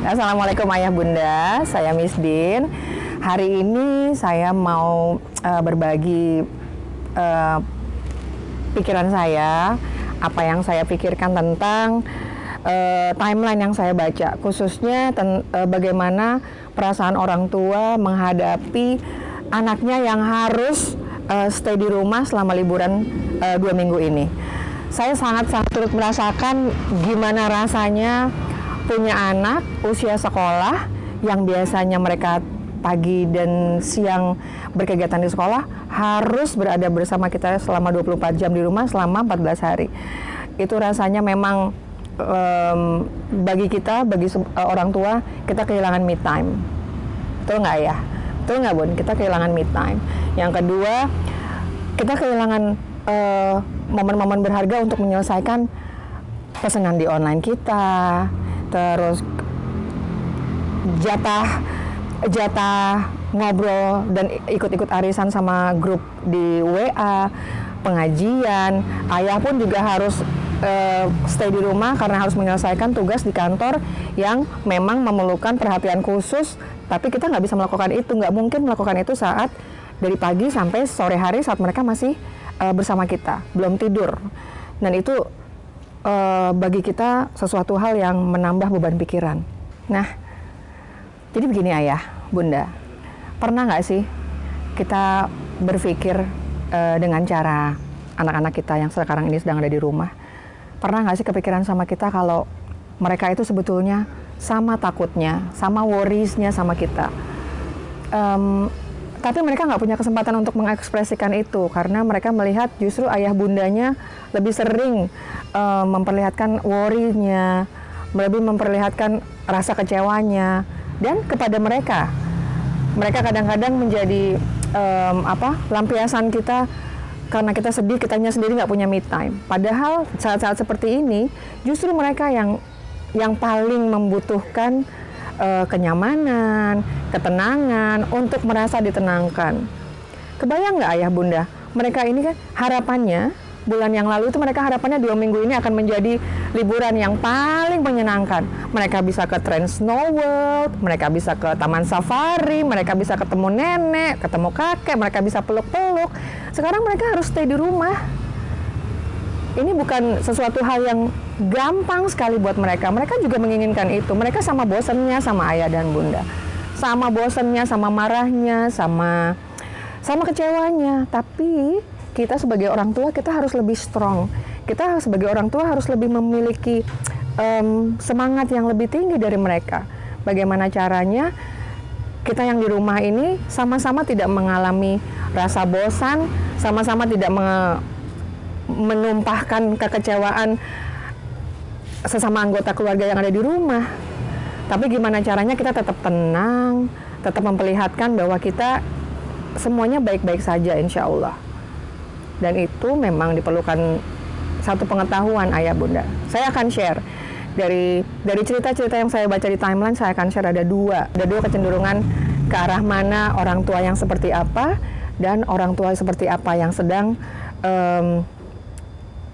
Assalamualaikum Ayah Bunda, saya Miss Din. Hari ini saya mau berbagi pikiran saya, apa yang saya pikirkan tentang timeline yang saya baca, khususnya bagaimana perasaan orang tua menghadapi anaknya yang harus stay di rumah selama liburan 2 minggu ini. Saya sangat-sangat turut merasakan gimana rasanya punya anak usia sekolah yang biasanya mereka pagi dan siang berkegiatan di sekolah harus berada bersama kita selama 24 jam di rumah selama 14 hari. Itu rasanya memang bagi kita, bagi orang tua, kita kehilangan me time. Betul nggak ya? Betul nggak Bun? Kita kehilangan me time. Yang kedua, kita kehilangan momen-momen berharga untuk menyelesaikan pesanan di online kita, terus jatah ngobrol dan ikut-ikut arisan sama grup di WA, pengajian. Ayah pun juga harus stay di rumah karena harus menyelesaikan tugas di kantor yang memang memerlukan perhatian khusus, tapi kita nggak bisa melakukan itu, nggak mungkin melakukan itu saat dari pagi sampai sore hari saat mereka masih bersama kita, belum tidur. Dan itu bagi kita sesuatu hal yang menambah beban pikiran. Nah, jadi begini Ayah, Bunda, pernah nggak sih kita berpikir dengan cara anak-anak kita yang sekarang ini sedang ada di rumah, pernah nggak sih kepikiran sama kita kalau mereka itu sebetulnya sama takutnya, sama worries-nya sama kita. Tapi mereka nggak punya kesempatan untuk mengekspresikan itu karena mereka melihat justru ayah bundanya lebih sering memperlihatkan worry-nya, lebih memperlihatkan rasa kecewanya, dan kepada mereka kadang-kadang menjadi lampiasan kita karena kita sedih, kitanya sendiri nggak punya me time. Padahal saat-saat seperti ini justru mereka yang paling membutuhkan kenyamanan, ketenangan, untuk merasa ditenangkan. Kebayang nggak Ayah Bunda? Mereka ini kan harapannya, bulan yang lalu itu mereka harapannya 2 minggu ini akan menjadi liburan yang paling menyenangkan. Mereka bisa ke Trans Snow World, mereka bisa ke Taman Safari, mereka bisa ketemu nenek, ketemu kakek, mereka bisa peluk-peluk. Sekarang mereka harus stay di rumah. Ini bukan sesuatu hal yang gampang sekali buat mereka. Mereka juga menginginkan itu. Mereka sama bosannya sama ayah dan bunda. Sama bosannya, sama marahnya, sama kecewanya. Tapi kita sebagai orang tua, kita harus lebih strong. Kita sebagai orang tua harus lebih memiliki semangat yang lebih tinggi dari mereka. Bagaimana caranya kita yang di rumah ini sama-sama tidak mengalami rasa bosan, sama-sama tidak menumpahkan kekecewaan sesama anggota keluarga yang ada di rumah. Tapi gimana caranya kita tetap tenang, tetap memperlihatkan bahwa kita semuanya baik-baik saja insya Allah. Dan itu memang diperlukan satu pengetahuan Ayah Bunda. Saya akan share dari cerita-cerita yang saya baca di timeline. Saya akan share ada dua kecenderungan ke arah mana orang tua yang seperti apa dan orang tua seperti apa yang sedang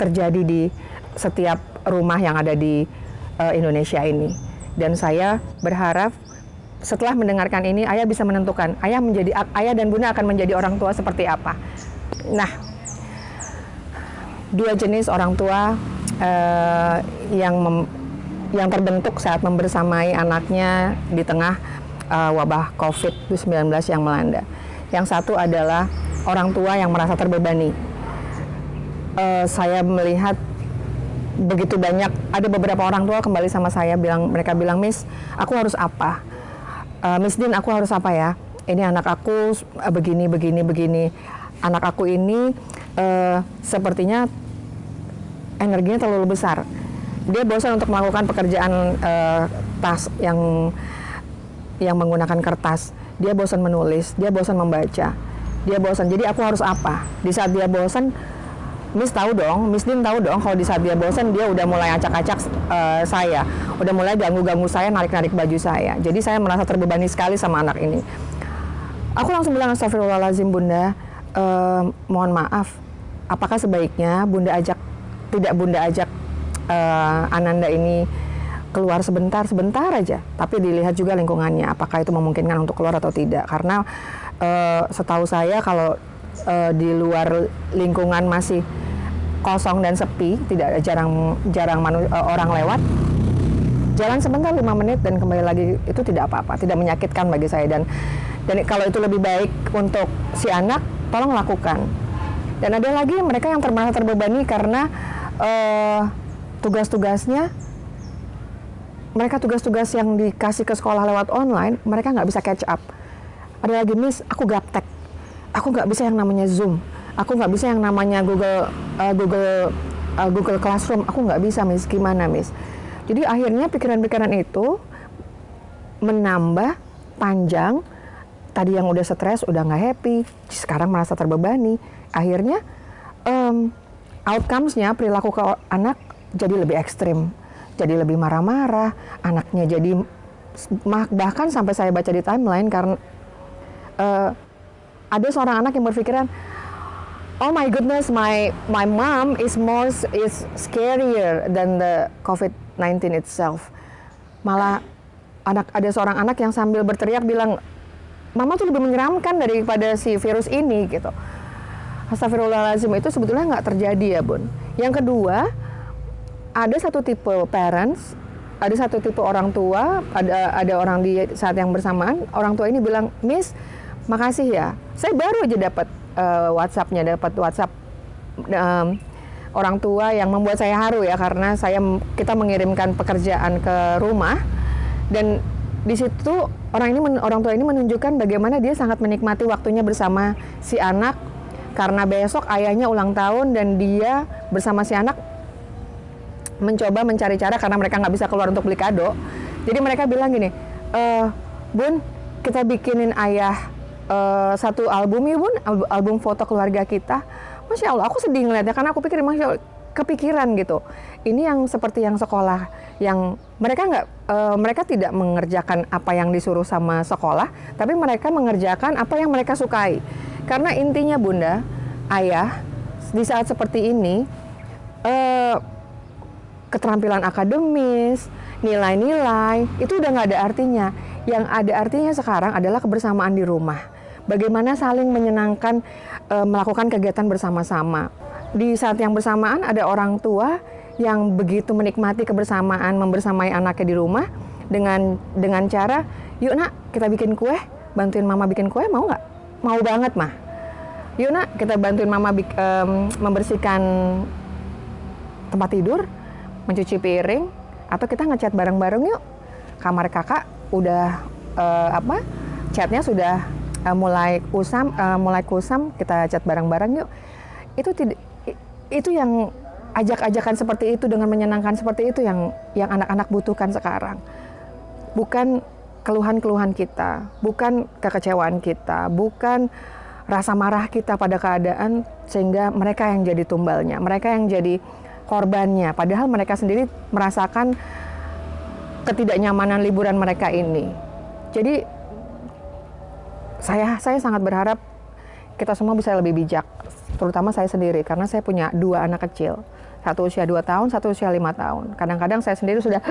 terjadi di setiap rumah yang ada di Indonesia ini. Dan saya berharap setelah mendengarkan ini, Ayah bisa menentukan Ayah dan Bunda akan menjadi orang tua seperti apa. Nah, 2 jenis orang tua yang terbentuk saat membersamai anaknya di tengah wabah COVID-19 yang melanda. Yang satu adalah orang tua yang merasa terbebani. Saya melihat begitu banyak, ada beberapa orang tua kembali sama saya, mereka bilang, Miss, aku harus apa? Miss Din, aku harus apa ya? Ini anak aku begini. Anak aku ini sepertinya energinya terlalu besar. Dia bosan untuk melakukan pekerjaan tas yang menggunakan kertas. Dia bosan menulis, dia bosan membaca, dia bosan. Jadi aku harus apa? Di saat dia bosan, Miss Din tahu dong kalau di saat dia bosan dia udah mulai acak-acak saya, udah mulai ganggu-ganggu saya, narik-narik baju saya. Jadi saya merasa terbebani sekali sama anak ini. Aku langsung bilang, astagfirullahaladzim Bunda, mohon maaf. Apakah sebaiknya Bunda ajak Ananda ini keluar sebentar aja, tapi dilihat juga lingkungannya, apakah itu memungkinkan untuk keluar atau tidak. Karena setahu saya kalau di luar lingkungan masih kosong dan sepi, tidak ada jarang orang lewat, jalan sebentar 5 menit dan kembali lagi, itu tidak apa-apa, tidak menyakitkan bagi saya. Dan kalau itu lebih baik untuk si anak, tolong lakukan. Dan ada lagi mereka yang merasa terbebani karena tugas-tugasnya, mereka tugas-tugas yang dikasih ke sekolah lewat online, mereka nggak bisa catch up. Ada lagi, Miss, aku gaptek, aku nggak bisa yang namanya Zoom, aku nggak bisa yang namanya Google Classroom, aku nggak bisa, Miss, gimana, Miss? Jadi akhirnya pikiran-pikiran itu menambah panjang. Tadi yang udah stres, udah nggak happy, sekarang merasa terbebani. Akhirnya outcomes-nya, perilaku ke anak jadi lebih ekstrim, jadi lebih marah-marah, anaknya jadi bahkan sampai saya baca di timeline karena ada seorang anak yang berpikiran, oh my goodness, my mom is scarier than the COVID-19 itself. Malah ada seorang anak yang sambil berteriak bilang, mama tuh lebih menyeramkan daripada si virus ini gitu. Astagfirullahaladzim, itu sebetulnya nggak terjadi ya, Bun. Yang kedua, ada satu tipe parents, ada satu tipe orang tua, ada orang di saat yang bersamaan, orang tua ini bilang, Miss, makasih ya, saya baru aja dapat dapat WhatsApp orang tua yang membuat saya haru ya, karena kita mengirimkan pekerjaan ke rumah, dan di situ orang tua ini menunjukkan bagaimana dia sangat menikmati waktunya bersama si anak, karena besok ayahnya ulang tahun dan dia bersama si anak mencoba mencari cara karena mereka nggak bisa keluar untuk beli kado. Jadi mereka bilang gini, Bun, kita bikinin ayah satu album ya, Bun, album foto keluarga kita. Masya Allah, aku sedih ngeliatnya karena aku pikir Masya Allah, kepikiran gitu. Ini yang seperti yang sekolah, yang mereka tidak mengerjakan apa yang disuruh sama sekolah, tapi mereka mengerjakan apa yang mereka sukai. Karena intinya, Bunda, ayah, di saat seperti ini, keterampilan akademis, nilai-nilai, itu udah nggak ada artinya. Yang ada artinya sekarang adalah kebersamaan di rumah. Bagaimana saling menyenangkan, melakukan kegiatan bersama-sama. Di saat yang bersamaan ada orang tua yang begitu menikmati kebersamaan, membersamai anaknya di rumah dengan cara, yuk nak, kita bikin kue, bantuin mama bikin kue, mau nggak? Mau banget, mah. Yuk nak, kita bantuin mama membersihkan tempat tidur, mencuci piring, atau kita ngecat bareng-bareng yuk. Kamar kakak udah catnya sudah mulai kusam, kita cat bareng-bareng yuk. Itu yang ajak-ajakan seperti itu dengan menyenangkan seperti itu yang anak-anak butuhkan sekarang. Bukan keluhan-keluhan kita, bukan kekecewaan kita, bukan rasa marah kita pada keadaan sehingga mereka yang jadi tumbalnya, mereka yang jadi korbannya, padahal mereka sendiri merasakan ketidaknyamanan liburan mereka ini. Jadi saya sangat berharap kita semua bisa lebih bijak, terutama saya sendiri, karena saya punya 2 anak kecil, satu usia 2 tahun, satu usia 5 tahun. Kadang-kadang saya sendiri sudah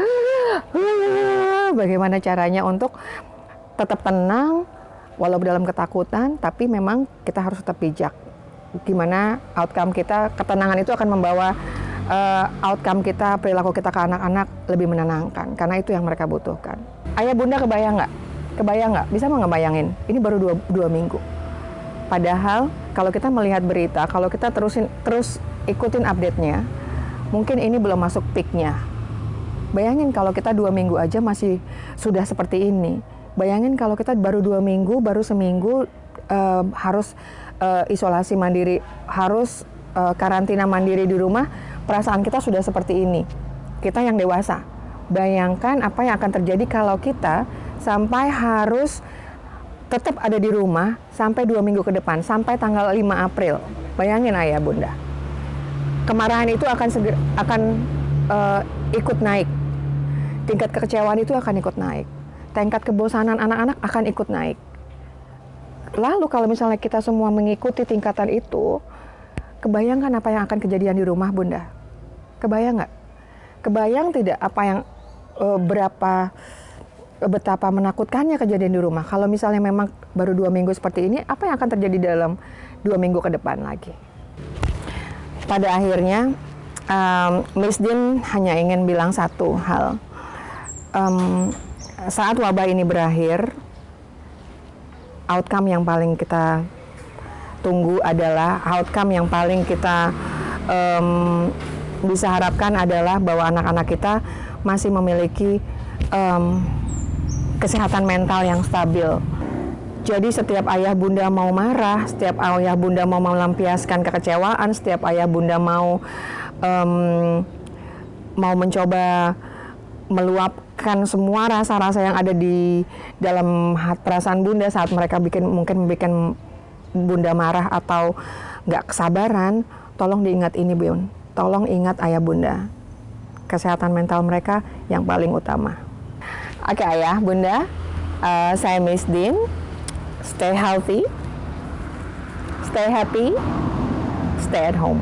bagaimana caranya untuk tetap tenang walau dalam ketakutan, tapi memang kita harus tetap bijak. Gimana outcome kita, ketenangan itu akan membawa outcome kita, perilaku kita ke anak-anak lebih menenangkan, karena itu yang mereka butuhkan. Ayah bunda kebayang nggak? Bisa nggak ngebayangin? Ini baru 2 minggu. Padahal kalau kita melihat berita, kalau kita terus ikutin update-nya, mungkin ini belum masuk peak-nya. Bayangin kalau kita 2 minggu aja masih sudah seperti ini. Bayangin kalau kita baru 2 minggu, baru seminggu harus isolasi mandiri, harus karantina mandiri di rumah, perasaan kita sudah seperti ini. Kita yang dewasa. Bayangkan apa yang akan terjadi kalau kita sampai harus tetap ada di rumah sampai 2 minggu ke depan, sampai tanggal 5 April. Bayangin ayah bunda. Kemarahan itu akan ikut naik. Tingkat kekecewaan itu akan ikut naik. Tingkat kebosanan anak-anak akan ikut naik. Lalu kalau misalnya kita semua mengikuti tingkatan itu, kebayangkan apa yang akan kejadian di rumah bunda? Kebayang nggak? Kebayang tidak apa yang betapa menakutkannya kejadian di rumah. Kalau misalnya memang baru 2 minggu seperti ini, apa yang akan terjadi dalam 2 minggu ke depan lagi? Pada akhirnya, Miss Dean hanya ingin bilang satu hal. Saat wabah ini berakhir, outcome yang paling kita tunggu adalah, outcome yang paling kita bisa harapkan adalah bahwa anak-anak kita masih memiliki kesehatan mental yang stabil. Jadi setiap ayah bunda mau marah, setiap ayah bunda mau melampiaskan kekecewaan, setiap ayah bunda mau mencoba meluapkan semua rasa-rasa yang ada di dalam perasaan bunda saat mereka mungkin bikin bunda marah atau nggak kesabaran, tolong diingat ini, Bun. Tolong ingat ayah bunda. Kesehatan mental mereka yang paling utama. Oke, ayah, bunda, saya Miss Dean. Stay healthy, stay happy, stay at home.